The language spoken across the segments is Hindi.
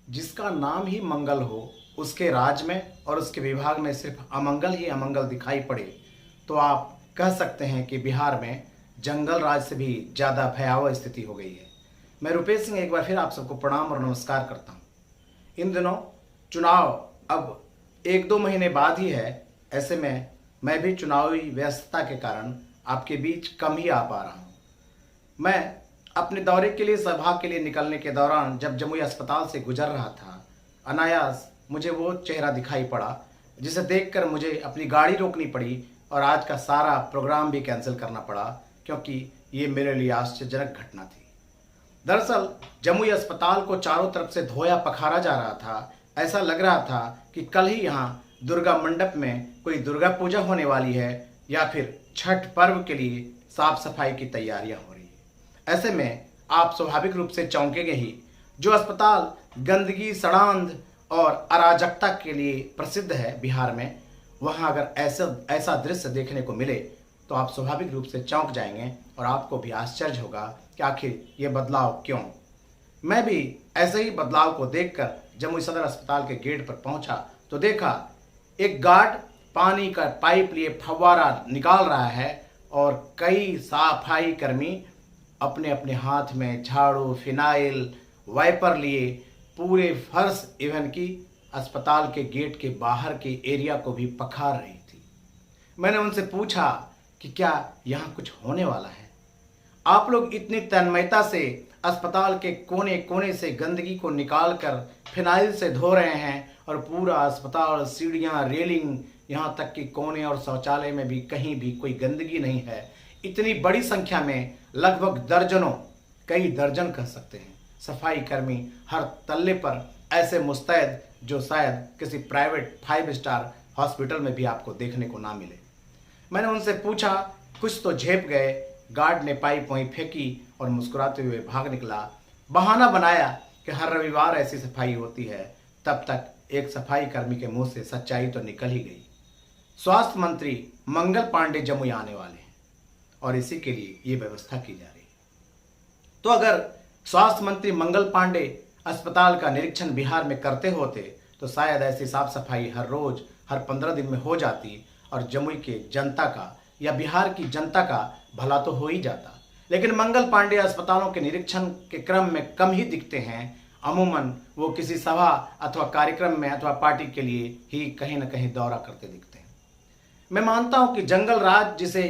जिसका नाम ही मंगल हो, उसके राज में और उसके विभाग में सिर्फ अमंगल ही अमंगल दिखाई पड़े तो आप कह सकते हैं कि बिहार में जंगल राज से भी ज़्यादा भयावह स्थिति हो गई है। मैं रुपेश सिंह एक बार फिर आप सबको प्रणाम और नमस्कार करता हूँ। इन दिनों चुनाव अब 1-2 महीने बाद ही है। ऐसे में मैं भी चुनावी व्यस्तता के कारण आपके बीच कम ही आ पा रहा हूँ। मैं अपने दौरे के लिए, सभा के लिए निकलने के दौरान जब जमुई अस्पताल से गुजर रहा था, अनायास मुझे वो चेहरा दिखाई पड़ा जिसे देखकर मुझे अपनी गाड़ी रोकनी पड़ी और आज का सारा प्रोग्राम भी कैंसिल करना पड़ा, क्योंकि ये मेरे लिए आश्चर्यजनक घटना थी। दरअसल जमुई अस्पताल को चारों तरफ से धोया पखारा जा रहा था। ऐसा लग रहा था कि कल ही यहाँ दुर्गा मंडप में कोई दुर्गा पूजा होने वाली है या फिर छठ पर्व के लिए साफ सफाई की तैयारियां हो रही है। ऐसे में आप स्वाभाविक रूप से चौंकेंगे ही। जो अस्पताल गंदगी, सड़ांध और अराजकता के लिए प्रसिद्ध है बिहार में, वहाँ अगर ऐसा दृश्य देखने को मिले तो आप स्वाभाविक रूप से चौंक जाएंगे और आपको भी आश्चर्य होगा कि आखिर ये बदलाव क्यों। मैं भी ऐसे ही बदलाव को देखकर जमुई सदर अस्पताल के गेट पर पहुंचा तो देखा एक गार्ड पानी का पाइप लिए फव्वारा निकाल रहा है और कई सफाई कर्मी अपने अपने हाथ में झाड़ू, फिनाइल, वाइपर लिए पूरे फर्श इवन की अस्पताल के गेट के बाहर के एरिया को भी पखार रही थी। मैंने उनसे पूछा कि क्या यहाँ कुछ होने वाला है? आप लोग इतनी तन्मयता से अस्पताल के कोने कोने से गंदगी को निकालकर फिनाइल से धो रहे हैं और पूरा अस्पताल, सीढ़ियाँ, रेलिंग, यहाँ तक कि कोने और शौचालय में भी कहीं भी कोई गंदगी नहीं है। इतनी बड़ी संख्या में लगभग दर्जनों, कई दर्जन कह सकते हैं, सफाई कर्मी हर तल्ले पर ऐसे मुस्तैद जो शायद किसी प्राइवेट 5 स्टार हॉस्पिटल में भी आपको देखने को ना मिले। मैंने उनसे पूछा, कुछ तो झेप गए। गार्ड ने पाइप वहीं फेंकी और मुस्कुराते हुए भाग निकला। बहाना बनाया कि हर रविवार ऐसी सफाई होती है। तब तक एक सफाई कर्मी के मुंह से सच्चाई तो निकल ही गई। स्वास्थ्य मंत्री मंगल पांडे जमुई आने वाले हैं और इसी के लिए ये व्यवस्था की जा रही है। तो अगर स्वास्थ्य मंत्री मंगल पांडे अस्पताल का निरीक्षण बिहार में करते होते तो शायद ऐसी साफ सफाई हर रोज, हर 15 दिन में हो जाती और जमुई के जनता का या बिहार की जनता का भला तो हो ही जाता। लेकिन मंगल पांडे अस्पतालों के निरीक्षण के क्रम में कम ही दिखते हैं। अमूमन वो किसी सभा अथवा कार्यक्रम में अथवा पार्टी के लिए ही कहीं न कहीं दौरा करते दिखते हैं। मैं मानता हूं कि जंगल राज, जिसे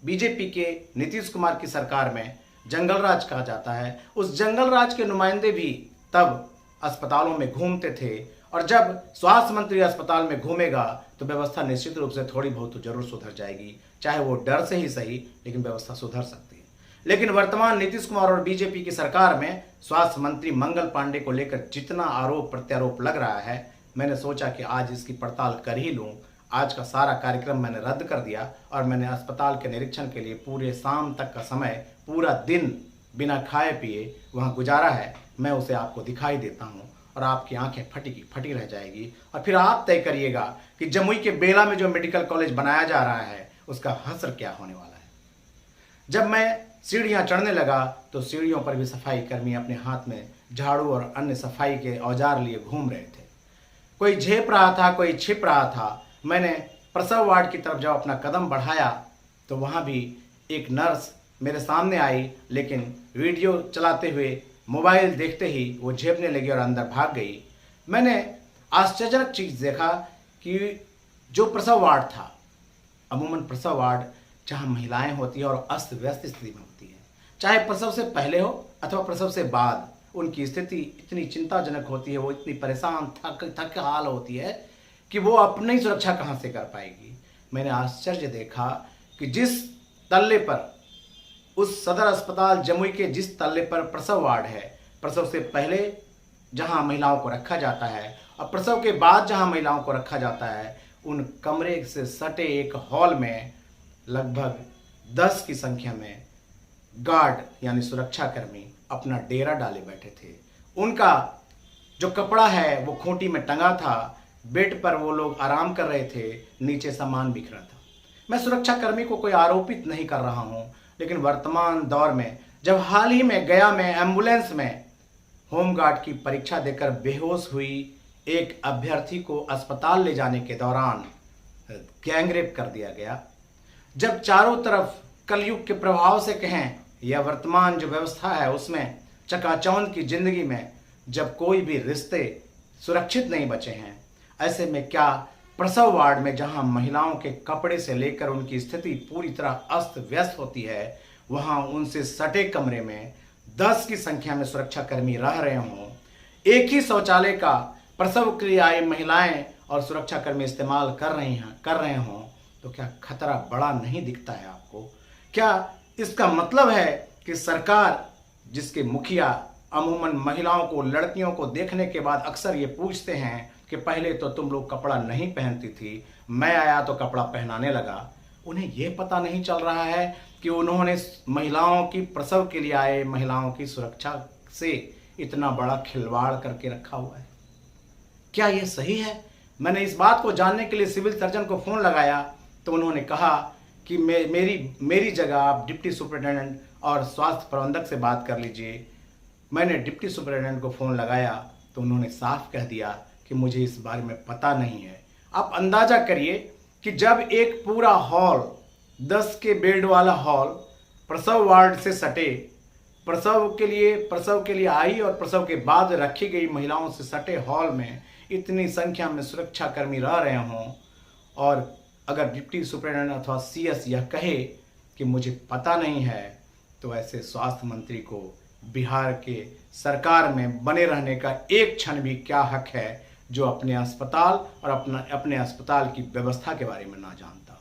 बीजेपी के नीतीश कुमार की सरकार में जंगल राज कहा जाता है, उस जंगल राज के नुमाइंदे भी तब अस्पतालों में घूमते थे और जब स्वास्थ्य मंत्री अस्पताल में घूमेगा तो व्यवस्था निश्चित रूप से थोड़ी बहुत तो जरूर सुधर जाएगी, चाहे वो डर से ही सही, लेकिन व्यवस्था सुधर सकती है। लेकिन वर्तमान नीतीश कुमार और बीजेपी की सरकार में स्वास्थ्य मंत्री मंगल पांडे को लेकर जितना आरोप प्रत्यारोप लग रहा है, मैंने सोचा कि आज इसकी पड़ताल कर ही लूँ। आज का सारा कार्यक्रम मैंने रद्द कर दिया और मैंने अस्पताल के निरीक्षण के लिए पूरे शाम तक का समय, पूरा दिन बिना खाए पिए वहाँ गुजारा है। मैं उसे आपको दिखाई देता हूँ और आपकी आंखें फटी की फटी रह जाएगी और फिर आप तय करिएगा कि जमुई के बेला में जो मेडिकल कॉलेज बनाया जा रहा है उसका हश्र क्या होने वाला है। जब मैं सीढ़ियाँ चढ़ने लगा तो सीढ़ियों पर भी सफाई कर्मी अपने हाथ में झाड़ू और अन्य सफाई के औजार लिए घूम रहे थे। कोई झेप रहा था, कोई छिप रहा था। मैंने प्रसव वार्ड की तरफ जब अपना कदम बढ़ाया तो वहाँ भी एक नर्स मेरे सामने आई, लेकिन वीडियो चलाते हुए मोबाइल देखते ही वो झेपने लगी और अंदर भाग गई। मैंने आश्चर्यजनक चीज़ देखा कि जो प्रसव वार्ड था, अमूमन प्रसव वार्ड जहाँ महिलाएं होती हैं और अस्त व्यस्त स्थिति में होती है, चाहे प्रसव से पहले हो अथवा प्रसव से बाद, उनकी स्थिति इतनी चिंताजनक होती है, वो इतनी परेशान थक हाल होती है कि वो अपनी सुरक्षा कहाँ से कर पाएगी। मैंने आश्चर्य देखा कि जिस तल्ले पर, उस सदर अस्पताल जमुई के जिस तल्ले पर प्रसव वार्ड है, प्रसव से पहले जहां महिलाओं को रखा जाता है और प्रसव के बाद जहां महिलाओं को रखा जाता है, उन कमरे से सटे एक हॉल में लगभग 10 की संख्या में गार्ड यानी सुरक्षाकर्मी अपना डेरा डाले बैठे थे। उनका जो कपड़ा है वो खूंटी में टंगा था, बेड पर वो लोग आराम कर रहे थे, नीचे सामान बिखरा था। मैं सुरक्षाकर्मी को कोई आरोपित नहीं कर रहा हूँ, लेकिन वर्तमान दौर में जब हाल ही में गया में एम्बुलेंस में होमगार्ड की परीक्षा देकर बेहोश हुई एक अभ्यर्थी को अस्पताल ले जाने के दौरान गैंगरेप कर दिया गया। जब चारों तरफ कलयुग के प्रभाव से कहें या वर्तमान जो व्यवस्था है उसमें चकाचौंध की जिंदगी में जब कोई भी रिश्ते सुरक्षित नहीं बचे हैं, ऐसे में क्या प्रसव वार्ड में जहां महिलाओं के कपड़े से लेकर उनकी स्थिति पूरी तरह अस्त व्यस्त होती है, वहां उनसे सटे कमरे में 10 की संख्या में सुरक्षाकर्मी रह रहे हों, एक ही शौचालय का प्रसव के लिए आई महिलाएं और सुरक्षाकर्मी इस्तेमाल कर रहे हों, तो क्या खतरा बड़ा नहीं दिखता है आपको? क्या इसका मतलब है कि सरकार, जिसके मुखिया अमूमन महिलाओं को, लड़कियों को देखने के बाद अक्सर ये पूछते हैं कि पहले तो तुम लोग कपड़ा नहीं पहनती थी, मैं आया तो कपड़ा पहनाने लगा, उन्हें यह पता नहीं चल रहा है कि उन्होंने महिलाओं की, प्रसव के लिए आए महिलाओं की सुरक्षा से इतना बड़ा खिलवाड़ करके रखा हुआ है? क्या यह सही है? मैंने इस बात को जानने के लिए सिविल सर्जन को फ़ोन लगाया तो उन्होंने कहा कि मेरी जगह आप डिप्टी सुपरिटेंडेंट और स्वास्थ्य प्रबंधक से बात कर लीजिए। मैंने डिप्टी सुपरिटेंडेंट को फ़ोन लगाया तो उन्होंने साफ कह दिया कि मुझे इस बारे में पता नहीं है। आप अंदाज़ा करिए कि जब एक पूरा हॉल, 10 के बेड वाला हॉल प्रसव वार्ड से सटे, प्रसव के लिए आई और प्रसव के बाद रखी गई महिलाओं से सटे हॉल में इतनी संख्या में सुरक्षाकर्मी रह रहे हों, और अगर डिप्टी सुपरिटेंडेंट अथवा CS यह कहे कि मुझे पता नहीं है, तो ऐसे स्वास्थ्य मंत्री को बिहार के सरकार में बने रहने का एक क्षण भी क्या हक है जो अपने अस्पताल और अपने अस्पताल की व्यवस्था के बारे में ना जानता हो।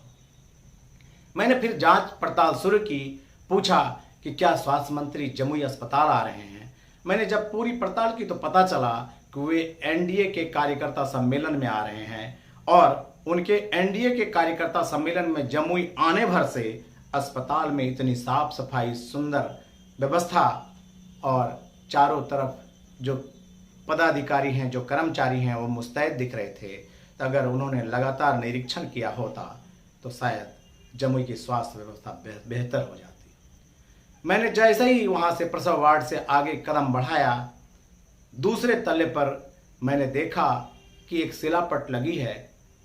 मैंने फिर जांच पड़ताल शुरू की, पूछा कि क्या स्वास्थ्य मंत्री जमुई अस्पताल आ रहे हैं। मैंने जब पूरी पड़ताल की तो पता चला कि वे NDA के कार्यकर्ता सम्मेलन में आ रहे हैं, और उनके NDA के कार्यकर्ता सम्मेलन में जमुई आने भर से अस्पताल में इतनी साफ सफाई, सुंदर व्यवस्था और चारों तरफ जो पदाधिकारी हैं, जो कर्मचारी हैं, वो मुस्तैद दिख रहे थे। तो अगर उन्होंने लगातार निरीक्षण किया होता तो शायद जमुई की स्वास्थ्य व्यवस्था बेहतर हो जाती। मैंने जैसे ही वहाँ से प्रसव वार्ड से आगे कदम बढ़ाया, दूसरे तल्ले पर मैंने देखा कि एक शिलापट लगी है।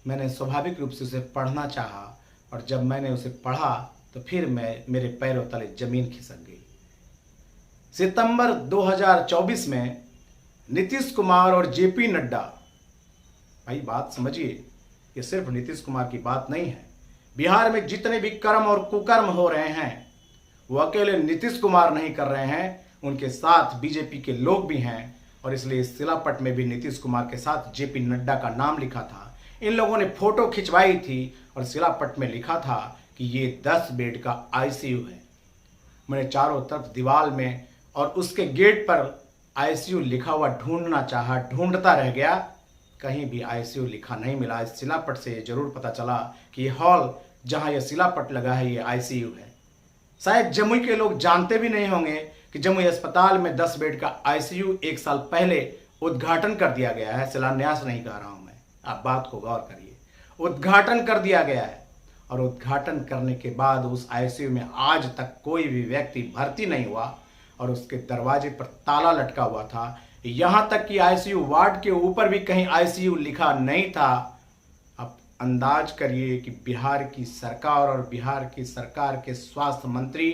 मैंने स्वाभाविक रूप से उसे पढ़ना चाहा, और जब मैंने उसे पढ़ा तो फिर मेरे पैरों तले जमीन खिसक गई। सितंबर 2024 में नीतीश कुमार और JP नड्डा, भाई बात समझिए, ये सिर्फ नीतीश कुमार की बात नहीं है। बिहार में जितने भी कर्म और कुकर्म हो रहे हैं वो अकेले नीतीश कुमार नहीं कर रहे हैं, उनके साथ BJP के लोग भी हैं, और इसलिए इस शिलापट में भी नीतीश कुमार के साथ JP नड्डा का नाम लिखा था। इन लोगों ने फोटो खिंचवाई थी और शिलापट में लिखा था कि ये 10 बेड का ICU है। मैंने चारों तरफ दीवार में और उसके गेट पर ICU लिखा हुआ ढूंढना चाहा, ढूंढता रह गया, कहीं भी ICU लिखा नहीं मिला। इस शिलापट से जरूर पता चला कि ये हॉल जहां यह शिलापट लगा है ये ICU है। शायद जमुई के लोग जानते भी नहीं होंगे कि जमुई अस्पताल में 10 बेड का ICU 1 साल पहले उद्घाटन कर दिया गया है। शिलान्यास नहीं कह रहा हूं मैं, आप बात को गौर करिए। उद्घाटन कर दिया गया है, और उद्घाटन करने के बाद उस ICU में आज तक कोई भी व्यक्ति भर्ती नहीं हुआ, और उसके दरवाजे पर ताला लटका हुआ था। यहां तक कि ICU वार्ड के ऊपर भी कहीं ICU लिखा नहीं था। अब अंदाज करिए कि बिहार की सरकार और बिहार की सरकार के स्वास्थ्य मंत्री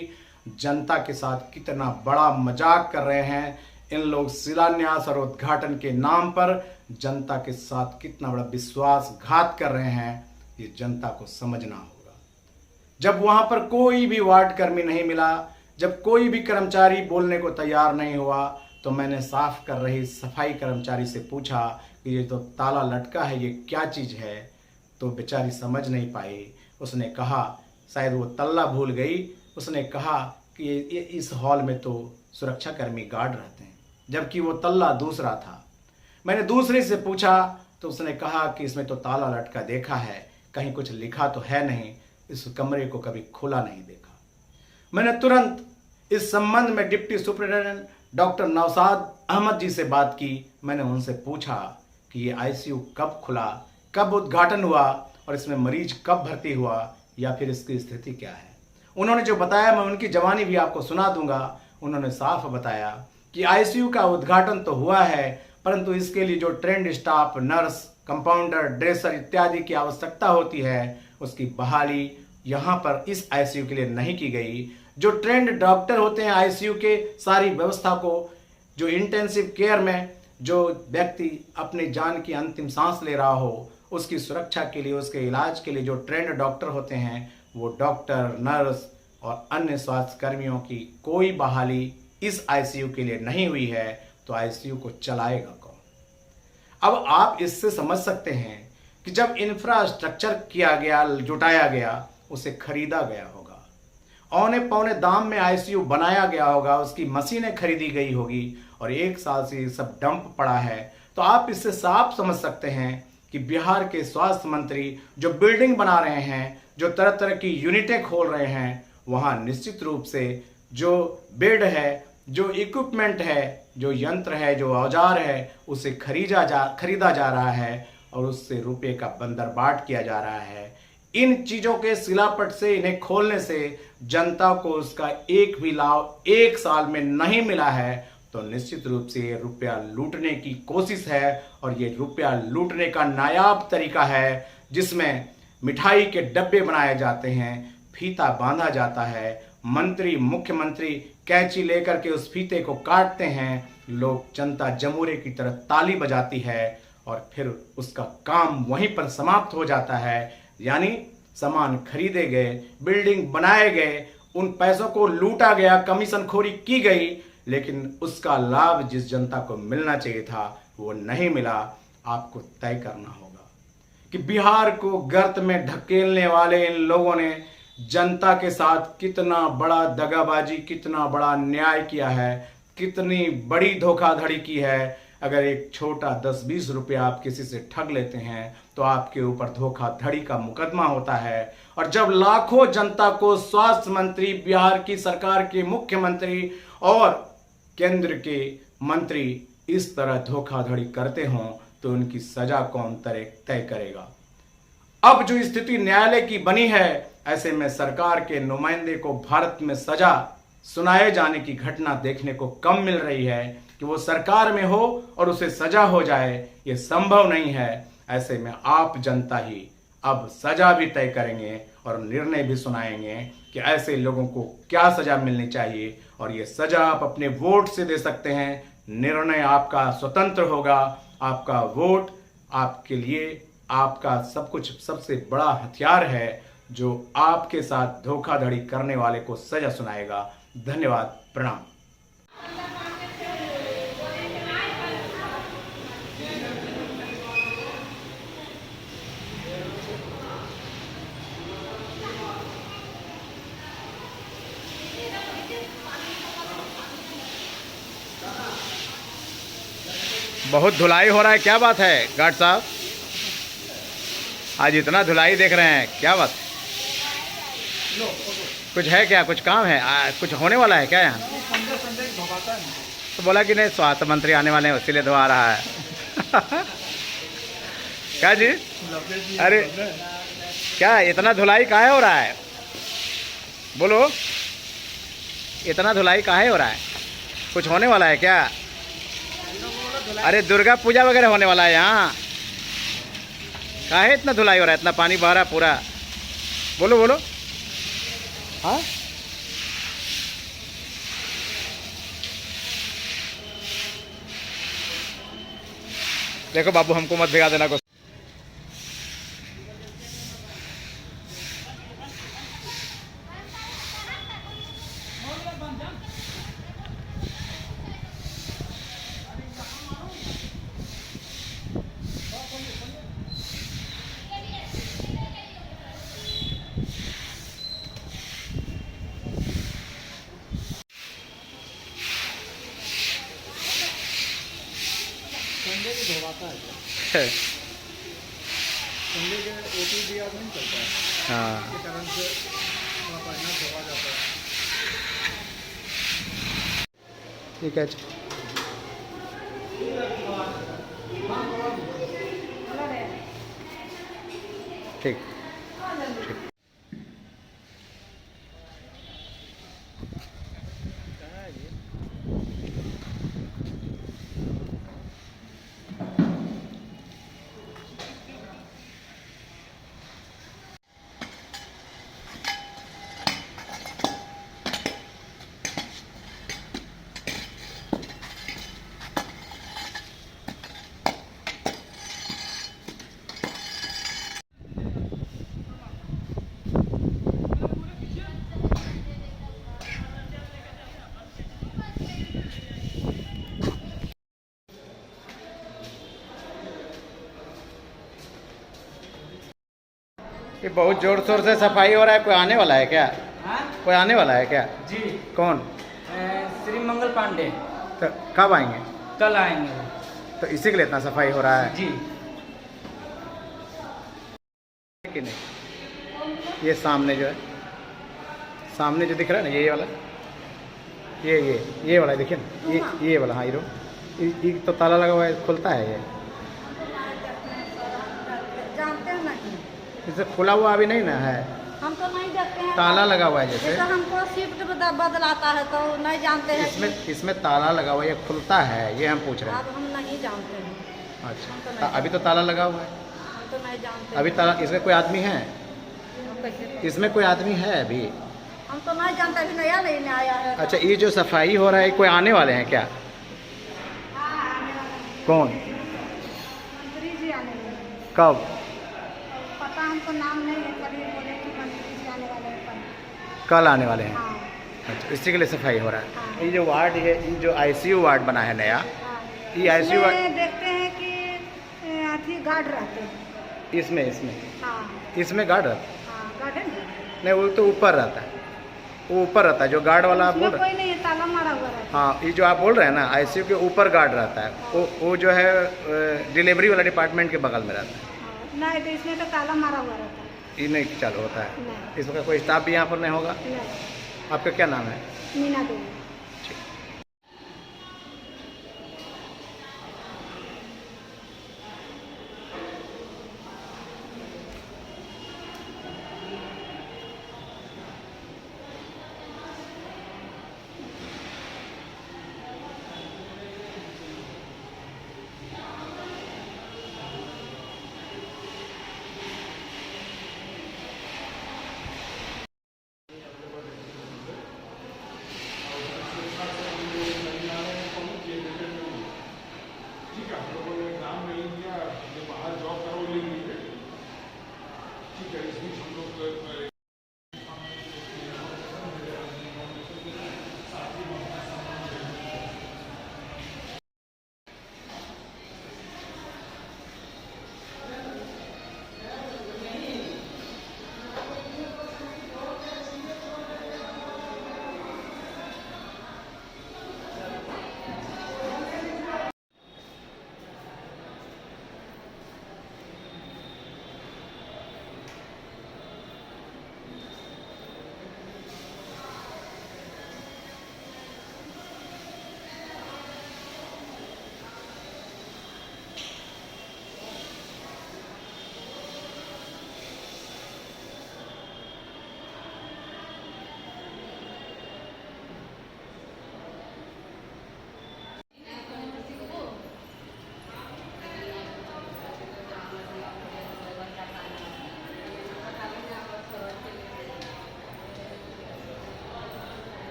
जनता के साथ कितना बड़ा मजाक कर रहे हैं। इन लोग शिलान्यास और उद्घाटन के नाम पर जनता के साथ कितना बड़ा विश्वासघात कर रहे हैं, ये जनता को समझना होगा। जब वहां पर कोई भी वार्ड कर्मी नहीं मिला, जब कोई भी कर्मचारी बोलने को तैयार नहीं हुआ, तो मैंने साफ कर रही सफाई कर्मचारी से पूछा कि ये तो ताला लटका है, ये क्या चीज़ है? तो बेचारी समझ नहीं पाई। उसने कहा, शायद वो तल्ला भूल गई, उसने कहा कि ये इस हॉल में तो सुरक्षाकर्मी गार्ड रहते हैं, जबकि वो तल्ला दूसरा था। मैंने दूसरे से पूछा तो उसने कहा कि इसमें तो ताला लटका देखा है, कहीं कुछ लिखा तो है नहीं, इस कमरे को कभी खुला नहीं देखा। मैंने तुरंत इस संबंध में deputy superintendent doctor Naushad Ahmad ji से बात की। मैंने उनसे पूछा कि ये ICU कब खुला, कब उद्घाटन हुआ, और इसमें मरीज कब भर्ती हुआ, या फिर इसकी स्थिति क्या है। उन्होंने जो बताया मैं उनकी जवानी भी आपको सुना दूंगा। उन्होंने साफ बताया कि आईसीयू का उद्घाटन तो हुआ है, परंतु इसके लिए जो trend staff, nurse, compounder, dresser इत्यादि की आवश्यकता होती है, उसकी बहाली यहाँ पर इस आईसीयू के लिए नहीं की गई। जो ट्रेंड डॉक्टर होते हैं आईसीयू के सारी व्यवस्था को, जो इंटेंसिव केयर में जो व्यक्ति अपनी जान की अंतिम सांस ले रहा हो, उसकी सुरक्षा के लिए, उसके इलाज के लिए जो ट्रेंड डॉक्टर होते हैं, वो डॉक्टर, नर्स और अन्य स्वास्थ्य कर्मियों की कोई बहाली इस आईसीयू के लिए नहीं हुई है, तो आईसीयू को चलाएगा कौन? अब आप इससे समझ सकते हैं कि जब इंफ्रास्ट्रक्चर किया गया, जुटाया गया, उसे खरीदा गया होगा, औने पौने दाम में आईसीयू बनाया गया होगा, उसकी मशीनें खरीदी गई होगी और 1 साल से ये सब डंप पड़ा है, तो आप इससे साफ समझ सकते हैं कि बिहार के स्वास्थ्य मंत्री जो बिल्डिंग बना रहे हैं, जो तरह तरह की यूनिटें खोल रहे हैं, वहाँ निश्चित रूप से जो बेड है, जो इक्विपमेंट है, जो यंत्र है, जो औजार है, उसे खरीदा जा रहा है और उससे रुपये का बंदरबाट किया जा रहा है। इन चीज़ों के सिलापट से, इन्हें खोलने से जनता को उसका एक भी लाभ 1 साल में नहीं मिला है, तो निश्चित रूप से ये रुपया लूटने की कोशिश है और ये रुपया लूटने का नायाब तरीका है, जिसमें मिठाई के डब्बे बनाए जाते हैं, फीता बांधा जाता है, मंत्री, मुख्यमंत्री कैंची लेकर के उस फीते को काटते हैं, लोग, जनता जमूरे की तरह ताली बजाती है और फिर उसका काम वहीं पर समाप्त हो जाता है। यानी सामान खरीदे गए, बिल्डिंग बनाए गए, उन पैसों को लूटा गया, कमीशनखोरी की गई, लेकिन उसका लाभ जिस जनता को मिलना चाहिए था वो नहीं मिला। आपको तय करना होगा कि बिहार को गर्त में ढकेलने वाले इन लोगों ने जनता के साथ कितना बड़ा दगाबाजी, कितना बड़ा अन्याय किया है, कितनी बड़ी धोखाधड़ी की है। अगर एक छोटा 10-20 रुपया आप किसी से ठग लेते हैं तो आपके ऊपर धोखाधड़ी का मुकदमा होता है, और जब लाखों जनता को स्वास्थ्य मंत्री, बिहार की सरकार के मुख्यमंत्री और केंद्र के मंत्री इस तरह धोखाधड़ी करते हों, तो उनकी सजा कौन तय करेगा? अब जो स्थिति न्यायालय की बनी है, ऐसे में सरकार के नुमाइंदे को भारत में सजा सुनाए जाने की घटना देखने को कम मिल रही है कि वो सरकार में हो और उसे सजा हो जाए, ये संभव नहीं है। ऐसे में आप जनता ही अब सजा भी तय करेंगे और निर्णय भी सुनाएंगे कि ऐसे लोगों को क्या सजा मिलनी चाहिए, और ये सजा आप अपने वोट से दे सकते हैं। निर्णय आपका स्वतंत्र होगा, आपका वोट आपके लिए आपका सब कुछ सबसे बड़ा हथियार है, जो आपके साथ धोखाधड़ी करने वाले को सजा सुनाएगा। धन्यवाद, प्रणाम। बहुत धुलाई हो रहा है, क्या बात है गार्ड साहब? आज इतना धुलाई देख रहे हैं, क्या बात? कुछ है क्या, कुछ काम है? कुछ होने वाला है क्या यहाँ? तो बोला कि नहीं, स्वास्थ्य मंत्री आने वाले हैं, इसीलिए धुआ रहा है। क्या जी? अरे क्या इतना धुलाई काहे हो रहा है? बोलो, इतना धुलाई काहे हो रहा है? कुछ होने वाला है क्या? अरे दुर्गा पूजा वगैरह होने वाला है यहाँ, काहे इतना धुलाई हो रहा है? इतना पानी बह रहा है पूरा। बोलो बोलो। हाँ, देखो बाबू, हमको मत भिगा देना कुछ। संडे को धोवाता है संडे के ओटी दिया नहीं चलता है, हाँ, इसके कारण से थोड़ा पहना धोवा जाता है। ठीक है। ठीक। ये बहुत जोर शोर से सफाई हो रहा है, कोई आने वाला है क्या? हाँ कोई आने वाला है क्या? जी। कौन? श्री मंगल पांडे तो कब आएंगे? कल आएंगे वो। तो इसी के लिए इतना सफाई हो रहा है जी। कि नहीं? ये सामने जो है, सामने जो दिख रहा है ना, ये वाला, ये वाला देखिए ना, ये वाला, हाँ ये तो ताला लगा हुआ है, खुलता है ये? जानते हैं नहीं, इसे खुला हुआ अभी नहीं ना है, हम तो नहीं देखते हैं। ताला लगा हुआ है जैसे। जैसे हमको शिफ्ट बदलाता है तो नहीं जानते हैं इसमें ताला लगा हुआ है, ये खुलता है, ये हम पूछ रहे हैं। अब हम नहीं जानते हैं। अच्छा, अभी तो ताला लगा हुआ है, हम तो नहीं जानते अभी ताला, इसमें कोई आदमी है? हम कैसे, इसमें कोई आदमी है अभी? हम तो नहीं जानते, अभी नया नहीं आया है। अच्छा, ये जो सफाई हो रहा है, कोई आने वाले हैं क्या? कौन? मंत्री जी आने वाले। कब? पता हमको नाम नहीं है, कभी बोले कि मंत्री जी आने वाले हैं। कल आने वाले हैं। हाँ अच्छा, इसी के लिए सफाई हो रहा है। हाँ। ये जो वार्ड है, ये जो आईसीयू वार्ड बना है नया, हाँ। ये आईसीयू वार्ड, इसमें देखते हैं कि अथी गार्ड रहते हैं। इसमें हाँ गार्ड रहता है? हाँ, गार्ड है ना। नहीं, वो तो ऊपर रहता है, वो ऊपर रहता है, जो गार्ड वाला आप बोल उसमें रहे कोई नहीं है, ताला मारा हुआ रहता है। हाँ, ये जो आप बोल रहे हैं ना, आईसीयू के ऊपर गार्ड रहता है, वो जो है डिलीवरी वाला डिपार्टमेंट के बगल में रहता है। हाँ, नहीं तो इसमें तो ताला मारा हुआ रहता है। ये नहीं चालू होता है? नहीं। इसका कोई स्टाफ भी यहाँ पर नहीं होगा? नहीं, आपका क्या नाम है? मीना देवी।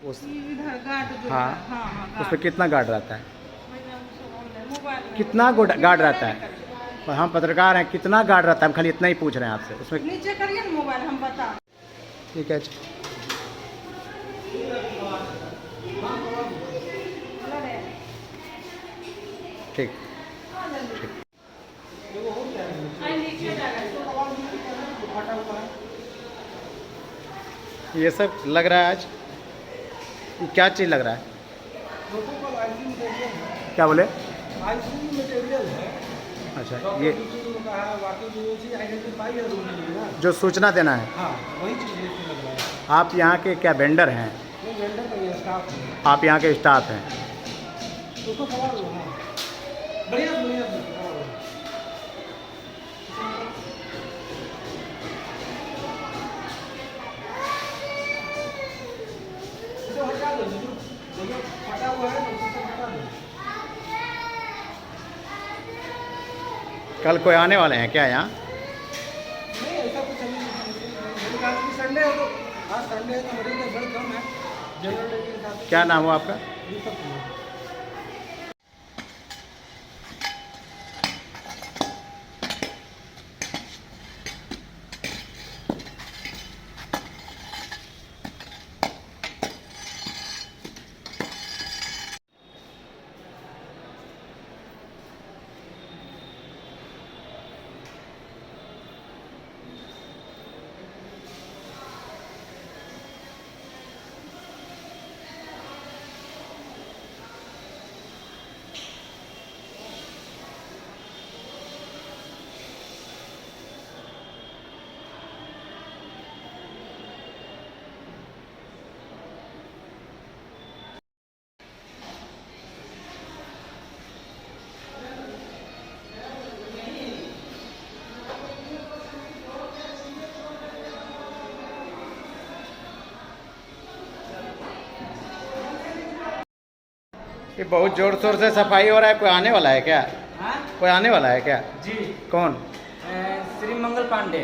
उस इधर गार्ड जो हाँ, है, हाँ, उस पर कितना गार्ड रहता है? मैंने उसको ऑनलाइन मोबाइल में कितना गार्ड रहता है? और हम पत्रकार हैं, कितना गार्ड रहता है? हम खाली इतना ही पूछ रहे हैं आपसे। उसमें नीचे करिए ना मोबाइल, हम बता। ठीक है। ठीक। ये सब लग रहा है आज, ये क्या चीज़ लग रहा है? क्या बोले? आईसीयू मटेरियल है। अच्छा, डॉक्टर ये दूसरे को कहा बाकी जो चीज आइडेंटिफाई है रूम में ना। जो सूचना देना है, हाँ, वही चीज इसमें लग रहा है। आप यहाँ के क्या वेंडर हैं? ये वेंडर नहीं है, स्टाफ है। आप यहाँ के स्टाफ हैं? उसको सवाल लो। हाँ, बढ़िया बढ़िया सवाल लो। इसे हटा दो, जो फटा हुआ है ना, उसे हटा दो। कल कोई आने वाले हैं क्या यहाँ? नहीं ऐसा कुछ अभी नहीं। आज की संडे है तो आज संडे है तो मरीज का बड़ा कम है। जनरल डे के साथ क्या नाम हुआ आपका? दीपक कुमार। ये बहुत जोर शोर से सफाई हो रहा है, कोई आने वाला है क्या? हाँ कोई आने वाला है क्या? जी। कौन? श्री मंगल पांडे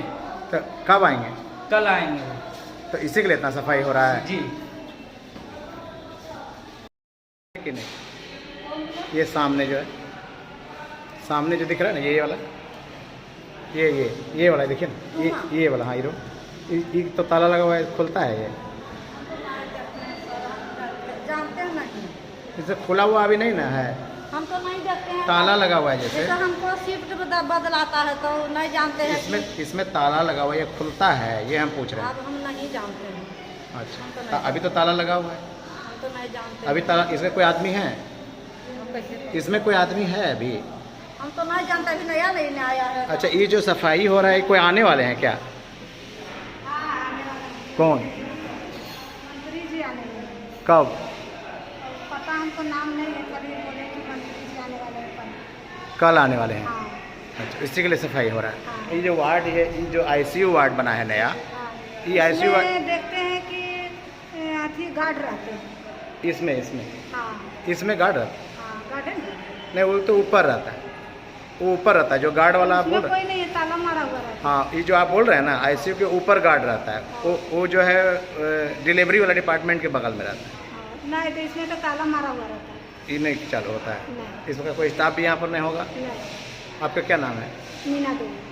तो कब आएंगे? कल आएंगे वो। तो इसी के लिए इतना सफाई हो रहा है जी। कि नहीं? ये सामने जो है, सामने जो दिख रहा है ना, ये वाला, ये वाला देखिए ना, ये वाला, हाँ ये तो ताला लगा हुआ है, खुलता है ये? जानते हैं नहीं, इसे खुला हुआ अभी नहीं ना है, हम तो नहीं देखते हैं। ताला लगा हुआ है जैसे। जैसे हमको शिफ्ट बदलाता है तो नहीं जानते हैं। इसमें ताला लगा हुआ है, ये खुलता है, ये हम पूछ रहे हैं। अब हम नहीं जानते हैं। अच्छा, अभी तो ताला लगा हुआ है, हम तो नहीं जानते। अभी ताला, इसमें कोई आदमी है? हम कैसे? इसमें कोई आदमी है अभी? हम तो नहीं जानते, अभी नया नहीं आया है। अच्छा, ये जो सफाई हो रहा है, कोई आने वाले हैं क्या? हाँ, आने वाला है। कौन? मंत्री जी आने वाले हैं। कब? पता हमको नाम नहीं है, कभी बोले कि मंत्री जी आने वाले हैं कल। कल आने वाले हैं। हाँ अच्छा, इसी के लिए सफाई हो रहा है। हाँ। ये जो वार्ड है, ये जो आईसीयू वार्ड बना है नया, हाँ। ये आईसीयू वार्ड इसमें देखते हैं कि अथी गार्ड रहते हैं। इसमें हाँ गार्ड रहता है? हाँ, गार्ड है ना। नहीं, वो तो ऊपर रहता है, वो ऊपर रहता है जो गार्ड वाला आप बोल इसमें रहे हैं। कोई नहीं है, ताला मारा हुआ रहता है। हाँ, ये जो आप बोल रहे हैं ना, आईसीयू के ऊपर गार्ड रहता है, वो जो है डिलीवरी वाला डिपार्टमेंट के बगल में रहता है। हाँ, नहीं तो इसमें तो ताला मारा हुआ रहता है। ये नहीं चालू होता है? नहीं इसमें कोई स्टाफ भी यहाँ पर नहीं होगा? नहीं। आपका क्या नाम है? मीना देवी।